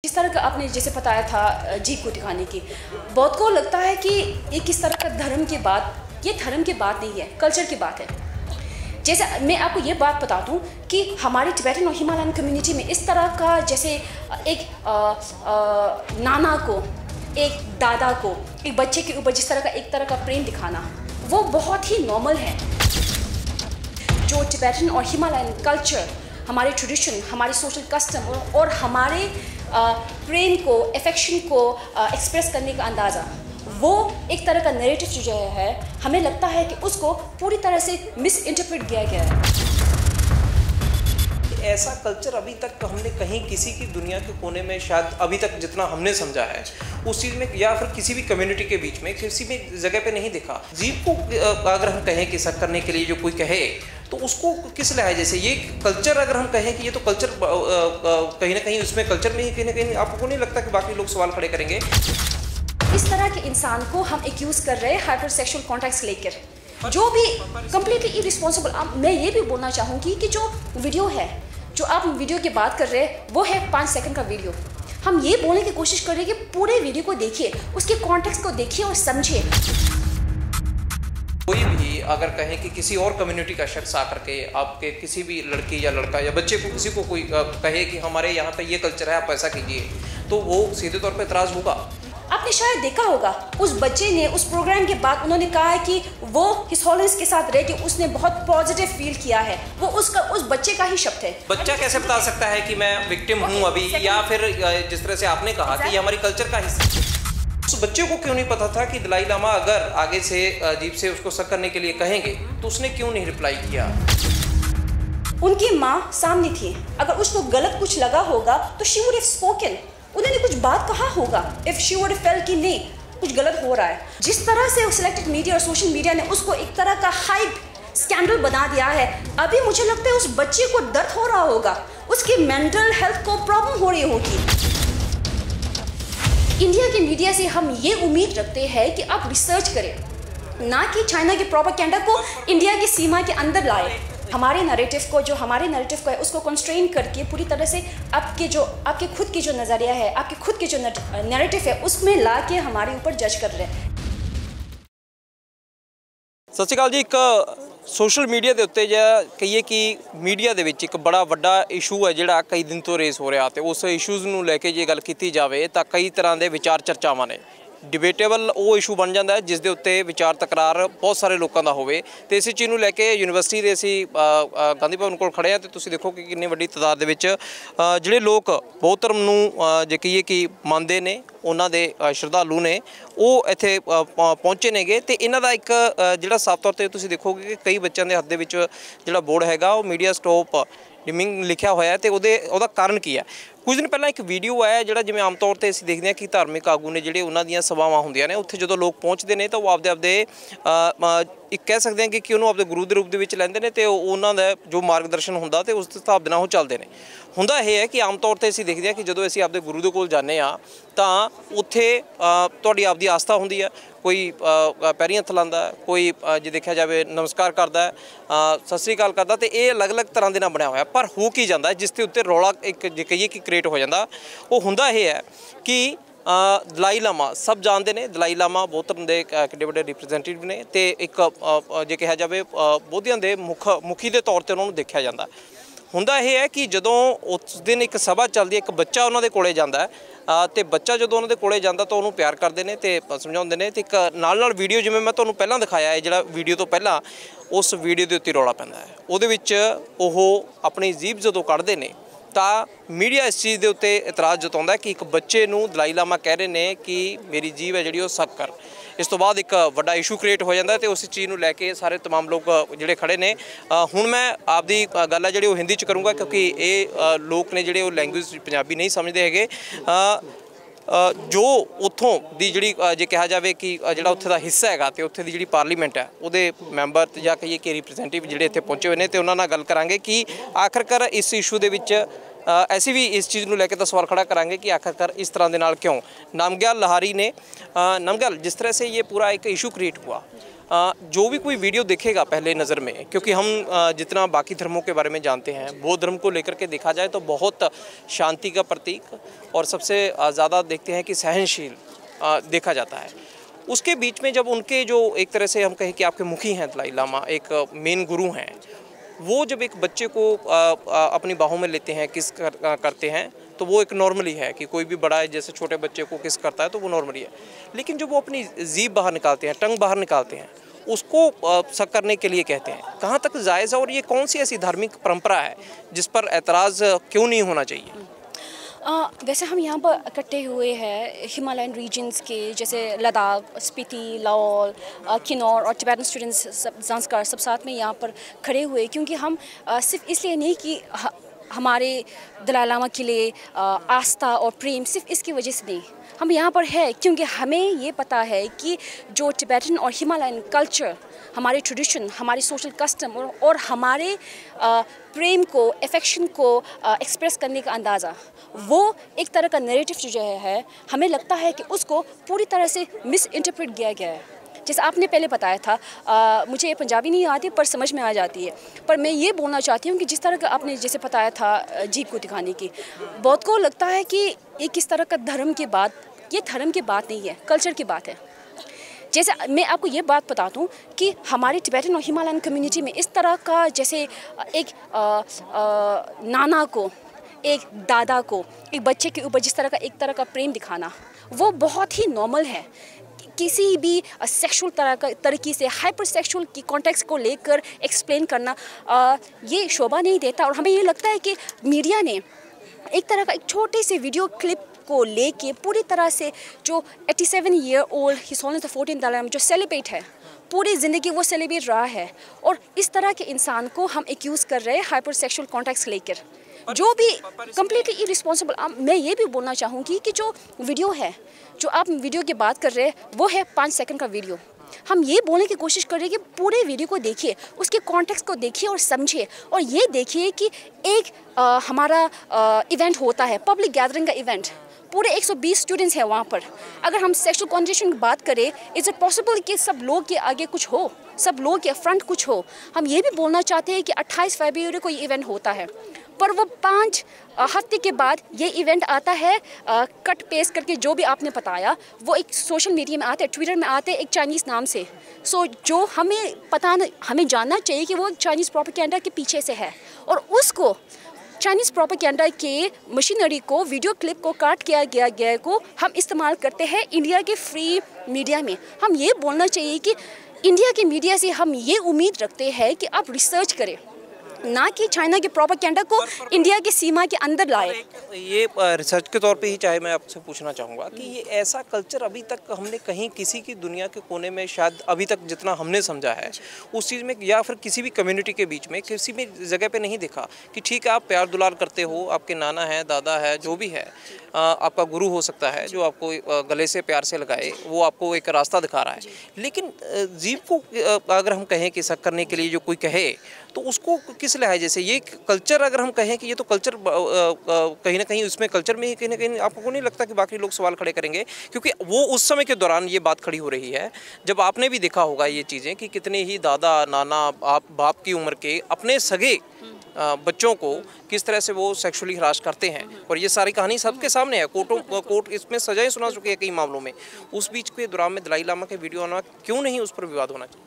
जिस तरह का आपने जैसे बताया था जीभ को दिखाने की, बहुत को लगता है कि ये किस तरह का धर्म की बात, ये धर्म की बात नहीं है, कल्चर की बात है। जैसे मैं आपको ये बात बता दूं कि हमारी टिबेटन और हिमालयन कम्युनिटी में इस तरह का जैसे एक नाना को, एक दादा को, एक बच्चे के ऊपर जिस तरह का एक तरह का प्रेम दिखाना, वो बहुत ही नॉर्मल है। जो टिबेटन और हिमालयन कल्चर, हमारे ट्रेडिशन, हमारे सोशल कस्टम और हमारे प्रेम को, अफेक्शन को एक्सप्रेस करने का अंदाज़ा, वो एक तरह का नैरेटिव जो है हमें लगता है कि उसको पूरी तरह से मिस इंटरप्रेट किया गया है। ऐसा कल्चर अभी तक हमने कहीं किसी की दुनिया के कोने में शायद अभी तक जितना हमने समझा है उस चीज़ में, या फिर किसी भी कम्युनिटी के बीच में किसी भी जगह पे नहीं दिखा। जीभ को अगर हम कहें कि शक करने के लिए जो कोई कहे तो उसको किस लिहाजे से ये कल्चर, अगर हम कहें कि ये तो कल्चर कहीं ना कहीं उसमें कल्चर में ही कहीं ना कहीं आपको नहीं लगता कि बाकी लोग सवाल खड़े करेंगे? इस तरह के इंसान को हम एक्यूज़ कर रहे हैं हाइपर सेक्सुअल कॉन्टैक्ट्स लेकर, जो भी कम्प्लीटली इरिस्पॉन्सिबल। मैं ये भी बोलना चाहूँगी कि जो वीडियो है, जो आप वीडियो की बात कर रहे हैं, वो है 5 सेकंड का वीडियो। हम ये बोलने की कोशिश कर रहे हैं कि पूरे वीडियो को देखिए, उसके कॉन्टेक्स्ट को देखिए और समझिए। कोई भी अगर कहें कि किसी और कम्युनिटी का शख्स आकर के आपके किसी भी लड़की या लड़का या बच्चे को, किसी को कोई कहे कि हमारे यहाँ पे ये कल्चर है, आप ऐसा कीजिए, तो वो सीधे तौर पे एतराज़ होगा। आपने शायद देखा होगा उस बच्चे ने उस प्रोग्राम के बाद उन्होंने कहा है कि वो हिज हॉलिनेस के साथ रह के उसने बहुत पॉजिटिव फील किया है। वो उस बच्चे का ही शब्द है। बच्चा कैसे बता सकता है कि मैं विक्टिम हूँ अभी, या फिर जिस तरह से आपने कहा कि ये हमारी कल्चर का हिस्सा। उस बच्चे को क्यों नहीं पता था कि दलाई लामा अगर आगे से जीभ से उसको शक करने के लिए कहेंगे तो उसने क्यों नहीं रिप्लाई किया? उनकी माँ सामने थी, अगर उसको गलत कुछ लगा होगा तो शी वुड हैव स्पोकन, उन्होंने कुछ बात कहा होगा इफ शी वुड फेल कि नहीं कुछ गलत हो रहा है। जिस तरह से सिलेक्टेड मीडिया और सोशल मीडिया ने उसको एक तरह का हाइप स्कैंडल बना दिया है, अभी मुझे लगता है उस बच्चे को दर्द हो रहा होगा, उसकी मेंटल हेल्थ को प्रॉब्लम हो रही होगी। इंडिया के मीडिया से हम ये उम्मीद रखते हैं कि आप रिसर्च करें, ना कि चाइना के प्रोपेगेंडा को इंडिया की सीमा के अंदर लाए। हमारे नैरेटिव को, जो हमारे नैरेटिव को है, उसको कंस्ट्रेन करके पूरी तरह से आपके खुद की जो नज़रिया है, आपके खुद के जो नैरेटिव है, उसमें ला के हमारे ऊपर जज कर रहे हैं। सत श्री अकाल जी। एक सोशल मीडिया के उत्ते ਜਾਂ ਕਹੀਏ कि मीडिया ਦੇ ਵਿੱਚ ਇੱਕ बड़ा ਵੱਡਾ इशू है ਜਿਹੜਾ कई दिन तो रेस हो रहा, तो उस इशूज़ ਨੂੰ ਲੈ ਕੇ ਜੇ ਗੱਲ ਕੀਤੀ ਜਾਵੇ ਤਾਂ ਕਈ ਤਰ੍ਹਾਂ ਦੇ ਵਿਚਾਰ ਚਰਚਾਵਾਂ ਨੇ। डिबेटेबल वो इशू बन जाता है जिस दे उत्ते विचार तकरार बहुत सारे लोगों का होवे, तो इस चीज़ को लैके यूनिवर्सिटी के असीं गांधी भवन कोल खड़े हैं, तो तुसीं देखो कि कितनी वड्डी तादाद दे विच जिहड़े लोग बौद्ध धर्म नूं जे कहीए कि मनदे ने, उन्हां दे श्रद्धालु ने, वो इत्थे पहुंचे नेगे। तो इन्हां दा एक जिहड़ा साफ तौर पर तुसीं देखोगे कि कई बच्चों के हत्थ दे विच जिहड़ा बोर्ड हैगा वो मीडिया स्टॉप डिमिंग लिखा होया है, तो ਉਹਦਾ कारण की है। कुछ दिन पहला एक वीडियो आया जिहड़ा जिवें आम तौर पर असीं देखते हैं कि धार्मिक आगू ने जिहड़े उन्हां दीयां सभावां हुंदियां ने, उत्थे जदों लोग पहुंचते हैं तो वो आपदे एक कह सकते हैं कि उन्होंने आपदे गुरु के रूप में लैंदे ने, तो उन्हां दा जो मार्गदर्शन हुंदा तो उस हिसाब दे नाल वो चलदे ने। हुंदा यह है कि आम तौर पर असीं देखते हैं कि जदों असीं आपदे गुरु दे कोल जाने आ तां उत्थे तुहाडी आपदी आस्था हुंदी है, कोई पैरीं हत्थ लांदा, कोई जे देखा जाए नमस्कार करता है, सत श्री अकाल करता, तो ये अलग अलग तरह के नाल बनया होया। पर हो की जाता जिस के उत्ते रौला एक जे कहिए कि क्रिएट हो जाता, वो हुंदा यह है कि दलाई लामा सब जानते हैं, दलाई लामा बौद्ध धर्म के किड्डे वड्डे रिप्रजेंटेटिव ने, तो एक जे कहा जाए बौद्धियां के मुखी के तौर पर उन्होंने देखा जाता। हुंदा यह है कि जदों उस दिन एक सभा चलती है, एक बच्चा उन्होंने कोले जाता है, तो बच्चा जो उन्होंने कोले जाता तो उन्होंने प्यार करते हैं तो समझाते हैं, तो एक नाल नाल वीडियो जिवें मैं तुहानूं पहलां दिखाया है, जिहड़ा वीडियो तो पहलां उस वीडियो के उत्ते रौला पैंदा है, उहदे विच ओह अपनी जीभ जदों कढ़दे ने ਤਾਂ मीडिया इस चीज़ के उत्ते इतराज़ जताउंदा है कि एक बच्चे नूं दलाई लामा कह रहे हैं कि मेरी जीभ है जिहड़ी वो सक कर। इस तो बाद एक वड्डा इशू क्रिएट हो जाता है, तो उस चीज़ नूं लैके सारे तमाम लोग जिहड़े खड़े ने। हुण मैं आपदी गल है जिहड़ी वो हिंदी च करूँगा, क्योंकि ये लोग ने जिहड़े वो लैंगुएज पंजाबी नहीं समझते हैगे। जो उत्थों दी जिहड़ी जे कहा जाए कि जिहड़ा उत्थे दा हिस्सा हैगा, तो उत्थे दी जिहड़ी पार्लीमेंट है उहदे मैंबर या कहिए कि रिप्रजेंटेटिव जिहड़े इत्थे पहुंचे हुए हैं, तो उन्हां नाल गल करांगे कि आखिरकार इस इशू दे विच ऐसी भी इस चीज़ को लैके तो सवाल खड़ा करांगे कि आखिरकार इस तरह के नाल क्यों। नामग्याल लहारी ने नामग्याल जिस तरह से ये पूरा एक इशू क्रिएट हुआ, जो भी कोई वीडियो देखेगा पहले नज़र में, क्योंकि हम जितना बाकी धर्मों के बारे में जानते हैं, बौद्ध धर्म को लेकर के देखा जाए तो बहुत शांति का प्रतीक और सबसे ज़्यादा देखते हैं कि सहनशील देखा जाता है। उसके बीच में जब उनके जो एक तरह से हम कहें कि आपके मुखी हैं दलाई लामा, एक मेन गुरु हैं, वो जब एक बच्चे को अपनी बाहों में लेते हैं, किस करते हैं, तो वो एक नॉर्मली है कि कोई भी बड़ा है जैसे छोटे बच्चे को किस करता है तो वो नॉर्मली है। लेकिन जब वो अपनी जीभ बाहर निकालते हैं, टंग बाहर निकालते हैं, उसको शक करने के लिए कहते हैं, कहाँ तक जायज़ है और ये कौन सी ऐसी धार्मिक परंपरा है जिस पर एतराज़ क्यों नहीं होना चाहिए? वैसे हम यहाँ पर इकट्ठे हुए हैं हिमालयन रीजन्स के, जैसे लद्दाख, स्पीति, लाहौल, किन्नौर और टिबेटन स्टूडेंट्स ज़ांस्कार सब साथ में यहाँ पर खड़े हुए, क्योंकि हम सिर्फ इसलिए नहीं कि हमारे दलाई लामा के लिए आस्था और प्रेम सिर्फ इसकी वजह से नहीं, हम यहाँ पर है क्योंकि हमें ये पता है कि जो टिबेटन और हिमालयन कल्चर, हमारे ट्रेडिशन, हमारे सोशल कस्टम और हमारे प्रेम को, अफेक्शन को एक्सप्रेस करने का अंदाज़ा, वो एक तरह का नैरेटिव जो है हमें लगता है कि उसको पूरी तरह से मिस इंटरप्रेट किया गया है। जैसे आपने पहले बताया था, मुझे पंजाबी नहीं आती पर समझ में आ जाती है, पर मैं ये बोलना चाहती हूँ कि जिस तरह का आपने जैसे बताया था जीभ को दिखाने की, बहुत को लगता है कि ये किस तरह का धर्म की बात, ये धर्म की बात नहीं है, कल्चर की बात है। जैसे मैं आपको ये बात बताता हूँ कि हमारे टिबेटन और हिमालयन कम्युनिटी में इस तरह का, जैसे एक नाना को, एक दादा को, एक बच्चे के ऊपर जिस तरह का एक तरह का प्रेम दिखाना, वो बहुत ही नॉर्मल है। किसी भी सेक्सुअल तरीके से हाइपर सेक्सुअल की कॉन्टेक्स्ट को लेकर एक्सप्लेन करना ये शोभा नहीं देता। और हमें ये लगता है कि मीडिया ने एक तरह का एक छोटे से वीडियो क्लिप को लेके पूरी तरह से जो 87 year old his holiness the 14th Dalai Lama जो सेलिब्रेट है, पूरी ज़िंदगी वो सेलिब्रेट रहा है, और इस तरह के इंसान को हम एक्यूज़ कर रहे हैं हाइपर सेक्सुअल कॉन्टेक्स्ट लेकर, जो भी कम्प्लीटली इरिस्पॉन्सिबल। मैं ये भी बोलना चाहूँगी कि जो वीडियो है, जो आप वीडियो की बात कर रहे हैं, वो है 5 सेकंड का वीडियो। हम ये बोलने की कोशिश कर रहे हैं कि पूरे वीडियो को देखिए, उसके कॉन्टेक्स्ट को देखिए और समझिए, और ये देखिए कि एक हमारा इवेंट होता है, पब्लिक गैदरिंग का इवेंट, पूरे 120 स्टूडेंट्स हैं वहाँ पर। अगर हम सेक्सुअल कॉन्वर्सेशन की बात करें, इज़ इट पॉसिबल कि सब लोग के आगे कुछ हो, सब लोग के फ्रंट कुछ हो? हम ये भी बोलना चाहते हैं कि 28 फरवरी को ये इवेंट होता है, पर वो 5 हफ्ते के बाद ये इवेंट आता है कट पेस्ट करके, जो भी आपने बताया, वो एक सोशल मीडिया में आते हैं, ट्विटर में आते हैं एक चाइनीज़ नाम से। सो जो हमें जानना चाहिए कि वो चाइनीज़ प्रोपेगेंडा के पीछे से है, और उसको चाइनीज़ प्रोपेगेंडा के मशीनरी को, वीडियो क्लिप को काट किया गया को हम इस्तेमाल करते हैं इंडिया के फ्री मीडिया में। हम ये बोलना चाहिए कि इंडिया के मीडिया से हम ये उम्मीद रखते हैं कि आप रिसर्च करें, ना कि चाइना के प्रोपेगेंडा को इंडिया की सीमा के अंदर लाए। ये रिसर्च के तौर पे ही चाहे मैं आपसे पूछना चाहूँगा कि ये ऐसा कल्चर अभी तक हमने कहीं किसी की दुनिया के कोने में, शायद अभी तक जितना हमने समझा है उस चीज़ में, या फिर किसी भी कम्युनिटी के बीच में किसी भी जगह पे नहीं देखा कि ठीक है आप प्यार दुलार करते हो, आपके नाना है, दादा है, जो भी है, आपका गुरु हो सकता है जो आपको गले से प्यार से लगाए, वो आपको एक रास्ता दिखा रहा है। लेकिन जीव को अगर हम कहें कि शक करने के लिए जो कोई कहे, तो उसको किस लिहाज से ये कल्चर, अगर हम कहें कि ये तो कल्चर कहीं ना कहीं, उसमें कल्चर में ही कहीं ना कहीं आपको नहीं लगता कि बाकी लोग सवाल खड़े करेंगे? क्योंकि वो उस समय के दौरान ये बात खड़ी हो रही है जब आपने भी देखा होगा ये चीज़ें कि कितने ही दादा, नाना, बाप की उम्र के अपने सगे बच्चों को किस तरह से वो सेक्सुअली हरास करते हैं, और ये सारी कहानी सबके सामने है। कोर्ट इसमें सजाएं सुना चुकी है कई मामलों में। उस बीच के दौरान में दलाई लामा के वीडियो आना, क्यों नहीं उस पर विवाद होना चाहिए?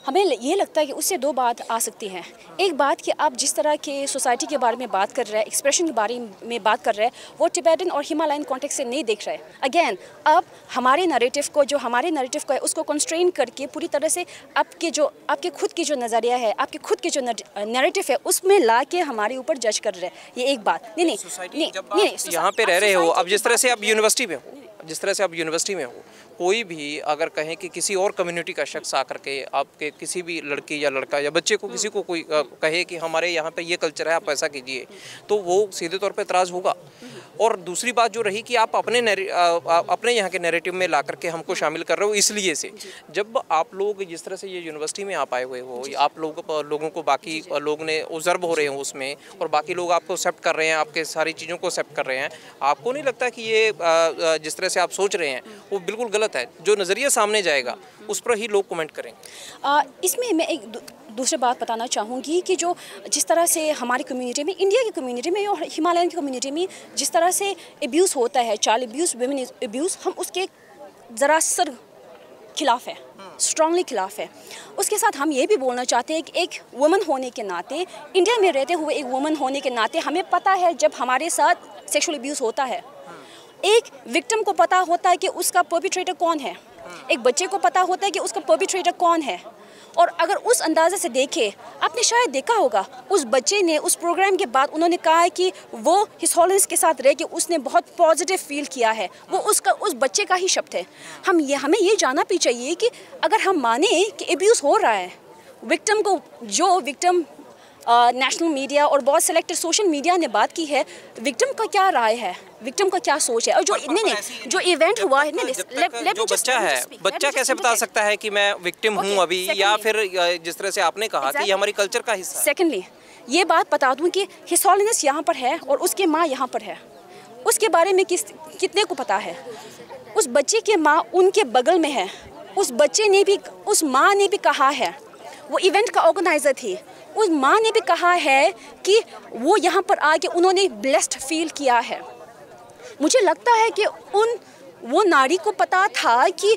हमें ये लगता है कि उससे 2 बात आ सकती हैं। एक बात कि आप जिस तरह के सोसाइटी के बारे में बात कर रहे हैं, एक्सप्रेशन के बारे में बात कर रहे हैं, वो टिबेटन और हिमालयन कॉन्टेक्स्ट से नहीं देख रहे हैं। अगेन, अब हमारे नैरेटिव को, जो हमारे नैरेटिव को है, उसको कंस्ट्रेन करके पूरी तरह से आपके खुद की जो नज़रिया है, आपके खुद के जो नैरेटिव है, उसमें ला के हमारे ऊपर जज कर रहे हैं। ये एक बात नहीं, यहाँ पे रह रहे हो, अब जिस तरह से आप यूनिवर्सिटी में हो, कोई भी अगर कहें कि किसी और कम्युनिटी का शख्स आकर के आपके किसी भी लड़की या लड़का या बच्चे को, किसी को कोई कहे कि हमारे यहाँ पे ये कल्चर है, आप ऐसा कीजिए, तो वो सीधे तौर पे एतराज़ होगा। और दूसरी बात जो रही कि आप अपने यहाँ के नैरेटिव में ला करके हमको शामिल कर रहे हो, इसलिए से जब आप लोग जिस तरह से ये यूनिवर्सिटी में आप आए हुए हो, आप लोगों को बाकी लोग ने ऑब्जर्व हो रहे हो उसमें, और बाकी लोग आपको एक्सेप्ट कर रहे हैं, आपके सारी चीज़ों को एक्सेप्ट कर रहे हैं, आपको नहीं लगता कि ये जिस तरह से आप सोच रहे हैं वो बिल्कुल गलत है? जो नज़रिया सामने जाएगा उस पर ही लोग कमेंट करेंगे। इसमें मैं एक दूसरी बात बताना चाहूँगी कि जो जिस तरह से हमारी कम्युनिटी में, इंडिया की कम्युनिटी में और हिमालयन की कम्युनिटी में जिस तरह से एब्यूज़ होता है, चाइल्ड एब्यूज़, वुमेन एब्यूज़, हम उसके ज़रा सर खिलाफ है, स्ट्रांगली खिलाफ है। उसके साथ हम ये भी बोलना चाहते हैं कि एक वुमन होने के नाते, इंडिया में रहते हुए एक वुमन होने के नाते हमें पता है जब हमारे साथ सेक्सुअल एब्यूज़ होता है, एक विक्टिम को पता होता है कि उसका परपिट्रेटर कौन है, एक बच्चे को पता होता है कि उसका परपिट्रेटर कौन है। और अगर उस अंदाज़े से देखें, आपने शायद देखा होगा उस बच्चे ने उस प्रोग्राम के बाद उन्होंने कहा है कि वो हिस्टोरियंस के साथ रह के उसने बहुत पॉजिटिव फील किया है, वो उस बच्चे का ही शब्द है। हमें ये जानना भी चाहिए कि अगर हम माने कि एब्यूज़ हो रहा है, विक्टिम को, जो विक्टिम नेशनल मीडिया और बहुत सेलेक्टेड सोशल मीडिया ने बात की है, विक्टिम का क्या राय है, विक्टिम का क्या सोच है, और जो जो इवेंट हुआ है, जो बच्चा है, बच्चा कैसे बता सकता है कि मैं विक्टिम हूँ अभी, या फिर जिस तरह से आपने कहा कि ये हमारी कल्चर का हिस्सा है। सेकेंडली ये बात बता दूं कि हिस्टोरियंस यहाँ पर है और उसके माँ यहाँ पर है, उसके बारे में कितने को पता है। उस बच्चे के माँ उनके बगल में है, उस बच्चे ने भी, उस माँ ने भी कहा है, वो इवेंट का ऑर्गेनाइज़र थी, उस माँ ने भी कहा है कि वो यहाँ पर आके उन्होंने ब्लेस्ड फील किया है। मुझे लगता है कि वो नारी को पता था कि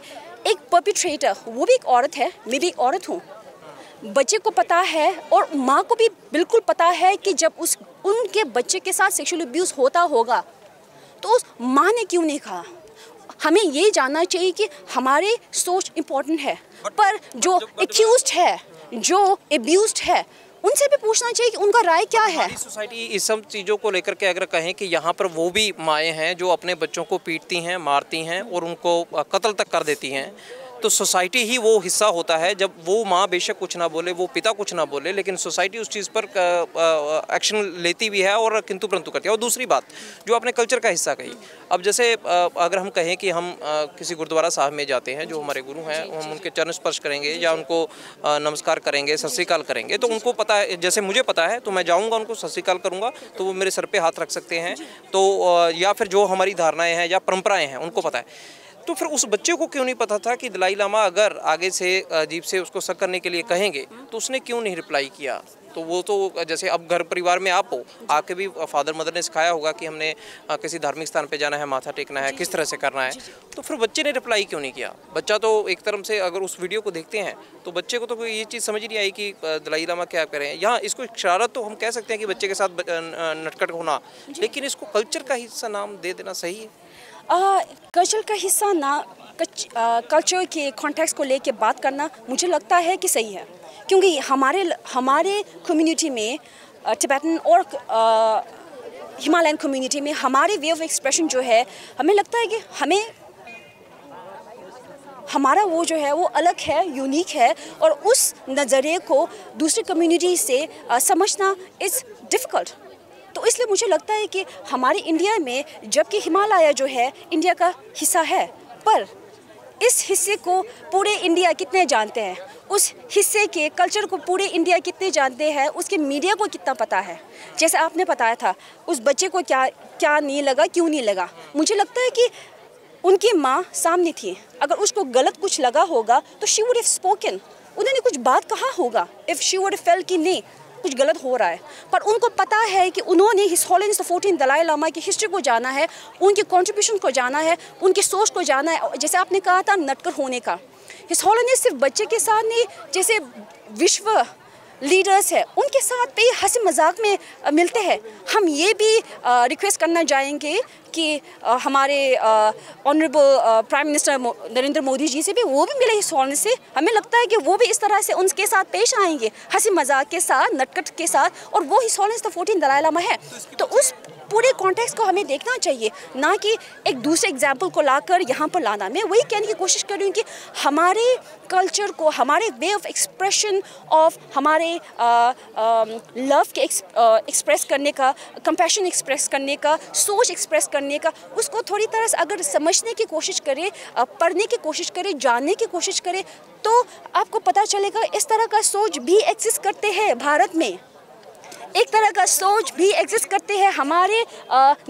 एक परपिट्रेटर, वो भी एक औरत है, मैं भी एक औरत हूँ, बच्चे को पता है और माँ को भी बिल्कुल पता है कि जब उनके बच्चे के साथ सेक्सुअल अब्यूज़ होता होगा तो उस माँ ने क्यों नहीं कहा। हमें ये जानना चाहिए कि हमारे सोच इम्पोर्टेंट है, पर जो एक्यूज्ड है, जो एब्यूज्ड है, उनसे भी पूछना चाहिए कि उनका राय क्या है। हमारी सोसाइटी इस सब चीज़ों को लेकर के अगर कहें कि यहाँ पर वो भी माएँ हैं जो अपने बच्चों को पीटती हैं, मारती हैं और उनको कत्ल तक कर देती हैं, तो सोसाइटी ही वो हिस्सा होता है जब वो माँ बेशक कुछ ना बोले, वो पिता कुछ ना बोले, लेकिन सोसाइटी उस चीज़ पर एक्शन लेती भी है और किंतु परंतु करती है। और दूसरी बात जो आपने कल्चर का हिस्सा कही, अब जैसे अगर हम कहें कि हम किसी गुरुद्वारा साहब में जाते हैं, जो हमारे गुरु हैं, हम उनके चरण स्पर्श करेंगे या उनको नमस्कार करेंगे, सत श्री अकाल करेंगे, तो उनको पता है, जैसे मुझे पता है तो मैं जाऊँगा, उनको सत श्री अकाल करूँगा तो वो मेरे सर पर हाथ रख सकते हैं, तो या फिर जो हमारी धारणाएँ हैं या परंपराएँ हैं उनको पता है। तो फिर उस बच्चे को क्यों नहीं पता था कि दलाई लामा अगर आगे से अजीब से उसको शक करने के लिए कहेंगे तो उसने क्यों नहीं रिप्लाई किया। तो वो तो जैसे अब घर परिवार में आप हो, आके भी फादर मदर ने सिखाया होगा कि हमने किसी धार्मिक स्थान पे जाना है, माथा टेकना है, किस तरह से करना है, तो फिर बच्चे ने रिप्लाई क्यों नहीं किया। बच्चा तो एक तरफ से अगर उस वीडियो को देखते हैं तो बच्चे को तो कोई ये चीज़ समझ नहीं आई कि दलाई लामा क्या करें। यहाँ इसको शरारत तो हम कह सकते हैं कि बच्चे के साथ नटखट होना, लेकिन इसको कल्चर का हिस्सा नाम दे देना सही है। कल्चर का हिस्सा ना, कल्चर के कॉन्टेक्स्ट को लेके बात करना मुझे लगता है कि सही है, क्योंकि हमारे कम्युनिटी में, टिबेटन और हिमालयन कम्युनिटी में हमारे वे ऑफ एक्सप्रेशन जो है, हमें लगता है कि हमारा वो जो है वो अलग है, यूनिक है, और उस नज़रिए को दूसरी कम्युनिटी से समझना इज़ डिफ़िकल्ट। तो इसलिए मुझे लगता है कि हमारे इंडिया में, जबकि हिमालय जो है इंडिया का हिस्सा है, पर इस हिस्से को पूरे इंडिया कितने जानते हैं, उस हिस्से के कल्चर को पूरे इंडिया कितने जानते हैं, उसके मीडिया को कितना पता है। जैसे आपने बताया था उस बच्चे को क्या नहीं लगा, क्यों नहीं लगा। मुझे लगता है कि उनकी माँ सामने थी, अगर उसको गलत कुछ लगा होगा तो शी वुड हैव स्पोकन, उन्होंने कुछ बात कहा होगा, इफ़ शी वुड फेल कि नहीं कुछ गलत हो रहा है। पर उनको पता है कि उन्होंने his holiness the 14th Dalai Lama की हिस्ट्री को जाना है, उनके कंट्रीब्यूशन को जाना है, उनकी सोच को जाना है। जैसे आपने कहा था नटकर होने का, हिज होलिनेस सिर्फ बच्चे के साथ नहीं, जैसे विश्व लीडर्स है उनके साथ भी हंसी मजाक में मिलते हैं। हम ये भी रिक्वेस्ट करना चाहेंगे कि हमारे honourable prime minister Narendra Modi ji से भी, वो भी मिले हिज होलिनेस से। हमें लगता है कि वो भी इस तरह से उनके साथ पेश आएंगे, हंसी मजाक के साथ, नटखट के साथ, और वो his holiness the 14th Dalai Lama है। तो उस पूरे कॉन्टेक्स्ट को हमें देखना चाहिए, ना कि एक दूसरे एग्जाम्पल को लाकर यहाँ पर लाना। मैं वही कहने की कोशिश कर रही हूँ कि हमारे कल्चर को, हमारे वे ऑफ एक्सप्रेशन ऑफ, हमारे लव के एक्सप्रेस करने का, कंपैशन एक्सप्रेस करने का, सोच एक्सप्रेस करने का, उसको थोड़ी तरह से अगर समझने की कोशिश करें, पढ़ने की कोशिश करें, जानने की कोशिश करें, तो आपको पता चलेगा इस तरह का सोच भी एक्सिस्ट करते हैं भारत में। एक तरह का सोच भी एग्जिस्ट करते हैं हमारे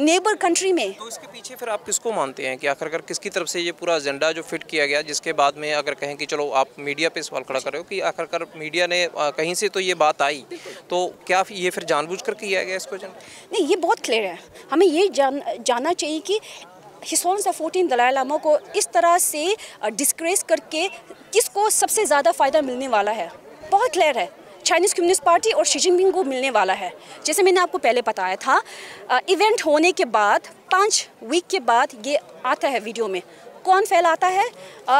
नेबर कंट्री में। तो इसके पीछे फिर आप किसको मानते हैं कि आखिरकार किसकी तरफ से ये पूरा एजेंडा जो फिट किया गया, जिसके बाद में अगर कहें कि चलो आप मीडिया पे सवाल खड़ा कर रहे हो कि आखिरकार मीडिया ने कहीं से तो ये बात आई, तो क्या ये फिर जानबूझकर किया गया इसको एजेंडा? नहीं, ये बहुत क्लियर है। हमें ये जानना चाहिए कि his holiness the 14th Dalai Lama को इस तरह से डिस्ग्रेस करके किसको सबसे ज़्यादा फ़ायदा मिलने वाला है। बहुत क्लियर है, चाइनीज़ कम्युनिस्ट पार्टी और शी जिनपिंग को मिलने वाला है। जैसे मैंने आपको पहले बताया था, इवेंट होने के बाद 5 वीक के बाद ये आता है वीडियो में। कौन फैलाता है?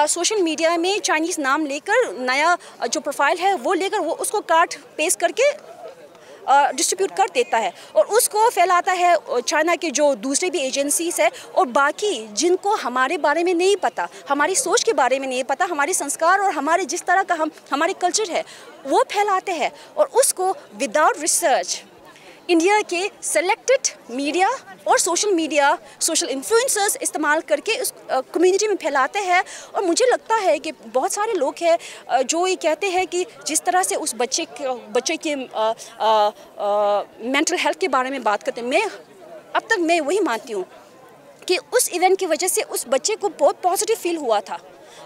सोशल मीडिया में चाइनीज़ नाम लेकर, नया जो प्रोफाइल है वो लेकर, वो उसको काट पेस्ट करके डिस्ट्रीब्यूट कर देता है और उसको फैलाता है चाइना के जो दूसरे भी एजेंसीज है और बाकी जिनको हमारे बारे में नहीं पता, हमारी सोच के बारे में नहीं पता, हमारे संस्कार और हमारे जिस तरह का हमारे कल्चर है वो फैलाते हैं। और उसको विदाउट रिसर्च इंडिया के सेलेक्टेड मीडिया और सोशल इन्फ्लुएंसर्स इस्तेमाल करके उस कम्युनिटी में फैलाते हैं। और मुझे लगता है कि बहुत सारे लोग हैं जो ये कहते हैं कि जिस तरह से उस बच्चे के मेंटल हेल्थ के बारे में बात करते हैं, अब तक मैं वही मानती हूँ कि उस इवेंट की वजह से उस बच्चे को बहुत पॉजिटिव फील हुआ था,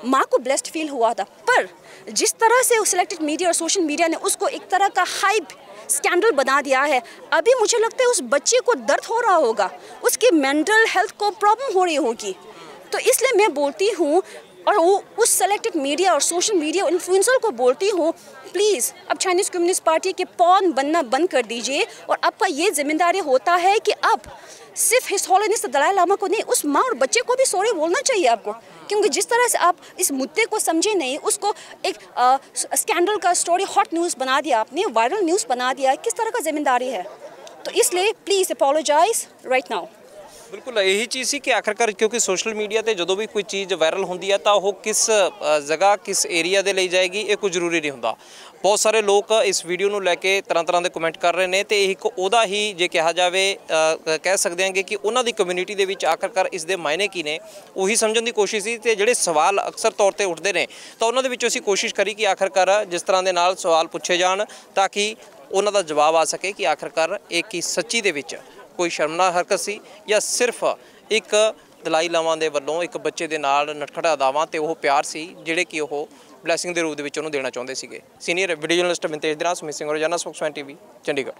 माँ को ब्लेस्ड फील हुआ था। पर जिस तरह से सिलेक्टेड मीडिया और सोशल मीडिया ने उसको एक तरह का हाइप स्कैंडल बना दिया है, अभी मुझे लगता है उस बच्चे को दर्द हो रहा होगा, उसके मेंटल हेल्थ को प्रॉब्लम हो रही होगी। तो इसलिए मैं बोलती हूँ और वो उस सेलेक्टेड मीडिया और सोशल मीडिया इन्फ्लुएंसर को बोलती हूँ, प्लीज़ अब चाइनीज़ कम्युनिस्ट पार्टी के पॉन बनना बंद कर दीजिए। और आपका ये जिम्मेदारी होता है कि अब सिर्फ his holiness the Dalai Lama को नहीं, उस माँ और बच्चे को भी सॉरी बोलना चाहिए आपको, क्योंकि जिस तरह से आप इस मुद्दे को समझे नहीं, उसको एक स्कैंडल का स्टोरी हॉट न्यूज़ बना दिया आपने, वायरल न्यूज़ बना दिया, किस तरह का जिम्मेदारी है। तो इसलिए प्लीज़ अपोलोजाइज राइट नाउ। बिल्कुल यही चीज़ सी कि आखिरकार क्योंकि सोशल मीडिया ਤੇ ਜਦੋਂ ਵੀ ਕੋਈ ਚੀਜ਼ ਵਾਇਰਲ ਹੁੰਦੀ ਹੈ ਤਾਂ ਉਹ ਕਿਸ ਜਗ੍ਹਾ ਕਿਸ ਏਰੀਆ ਦੇ ਲਈ ਜਾਏਗੀ ਇਹ ਕੋਈ ਜ਼ਰੂਰੀ ਨਹੀਂ ਹੁੰਦਾ। ਬਹੁਤ ਸਾਰੇ ਲੋਕ ਇਸ ਵੀਡੀਓ ਨੂੰ ਲੈ ਕੇ ਤਰ੍ਹਾਂ ਦੇ ਕਮੈਂਟ ਕਰ ਰਹੇ ਨੇ ਤੇ ਇੱਕ ਉਹਦਾ ਹੀ ਜੇ ਕਿਹਾ ਜਾਵੇ ਕਹਿ ਸਕਦੇ ਹਾਂਗੇ ਕਿ ਉਹਨਾਂ ਦੀ ਕਮਿਊਨਿਟੀ ਦੇ ਵਿੱਚ ਆਖਿਰਕਾਰ ਇਸ ਦੇ ਮਾਇਨੇ ਕੀ ਨੇ ਉਹੀ ਸਮਝਣ ਦੀ ਕੋਸ਼ਿਸ਼ ਸੀ। ਤੇ ਜਿਹੜੇ ਸਵਾਲ ਅਕਸਰ ਤੌਰ ਤੇ ਉੱਠਦੇ ਨੇ ਤਾਂ ਉਹਨਾਂ ਦੇ ਵਿੱਚੋਂ ਅਸੀਂ ਕੋਸ਼ਿਸ਼ ਕਰੀ ਕਿ ਆਖਿਰਕਾਰ ਜਿਸ ਤਰ੍ਹਾਂ ਦੇ ਨਾਲ ਸਵਾਲ ਪੁੱਛੇ ਜਾਣ ਤਾਂ ਕਿ ਉਹਨਾਂ ਦਾ ਜਵਾਬ ਆ ਸਕੇ ਕਿ ਆਖਿਰਕਾਰ ਇਹ ਕੀ ਸੱਚੀ ਦੇ ਵਿੱਚ ਕੋਈ ਸ਼ਰਮਨਾਕ ਹਰਕਤ ਸੀ ਜਾਂ ਸਿਰਫ ਇੱਕ ਦਲਾਈ ਲਾਮਾ ਦੇ ਵੱਲੋਂ ਇੱਕ ਬੱਚੇ ਦੇ ਨਾਲ ਨਟਖਟ ਅਦਾਵਾਂ ਤੇ ਉਹ ਪਿਆਰ ਸੀ ਜਿਹੜੇ ਕਿ ਉਹ ਬਲੈਸਿੰਗ ਦੇ ਰੂਪ ਦੇ ਵਿੱਚ ਉਹਨੂੰ ਦੇਣਾ ਚਾਹੁੰਦੇ ਸੀਗੇ। ਸੀਨੀਅਰ ਵੀਡੀਓ ਜਰਨਲਿਸਟ ਮਿੰਤੇਜ ਦੇ ਨਾਲ ਸੁਮਿਤ ਸਿੰਘ ਰੋਜ਼ਾਨਾ ਸਪੋਕਸਮੈਨ ਟੀਵੀ ਚੰਡੀਗੜ੍ਹ।